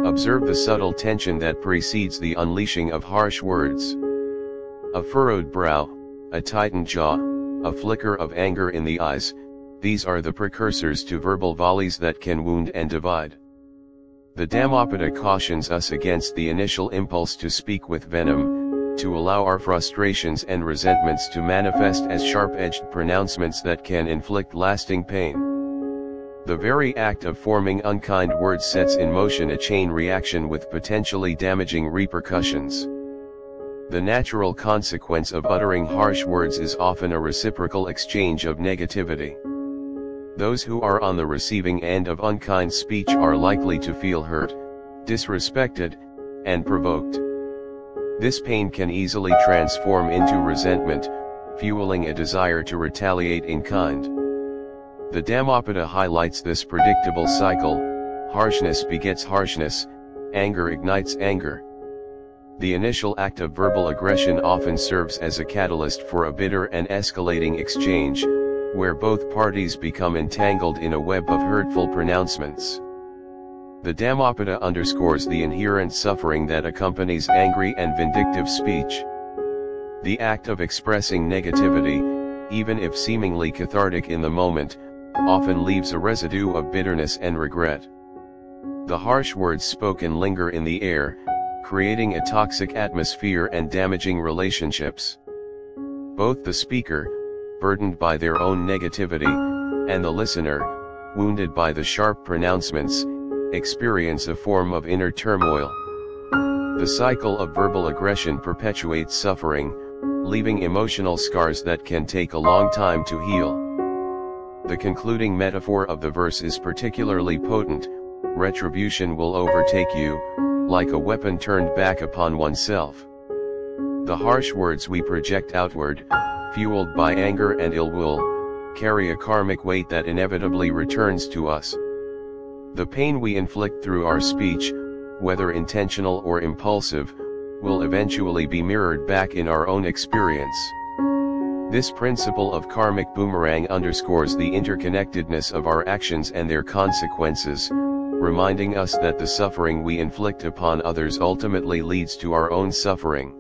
Observe the subtle tension that precedes the unleashing of harsh words. A furrowed brow, a tightened jaw, a flicker of anger in the eyes, these are the precursors to verbal volleys that can wound and divide. The Dhammapada cautions us against the initial impulse to speak with venom, to allow our frustrations and resentments to manifest as sharp-edged pronouncements that can inflict lasting pain. The very act of forming unkind words sets in motion a chain reaction with potentially damaging repercussions. The natural consequence of uttering harsh words is often a reciprocal exchange of negativity. Those who are on the receiving end of unkind speech are likely to feel hurt, disrespected, and provoked. This pain can easily transform into resentment, fueling a desire to retaliate in kind. The Dhammapada highlights this predictable cycle: harshness begets harshness, anger ignites anger. The initial act of verbal aggression often serves as a catalyst for a bitter and escalating exchange, where both parties become entangled in a web of hurtful pronouncements. The Dhammapada underscores the inherent suffering that accompanies angry and vindictive speech. The act of expressing negativity, even if seemingly cathartic in the moment, often leaves a residue of bitterness and regret. The harsh words spoken linger in the air, creating a toxic atmosphere and damaging relationships. Both the speaker, burdened by their own negativity, and the listener, wounded by the sharp pronouncements, experience a form of inner turmoil. The cycle of verbal aggression perpetuates suffering, leaving emotional scars that can take a long time to heal. The concluding metaphor of the verse is particularly potent: retribution will overtake you, like a weapon turned back upon oneself. The harsh words we project outward, fueled by anger and ill will, carry a karmic weight that inevitably returns to us. The pain we inflict through our speech, whether intentional or impulsive, will eventually be mirrored back in our own experience. This principle of karmic boomerang underscores the interconnectedness of our actions and their consequences, reminding us that the suffering we inflict upon others ultimately leads to our own suffering.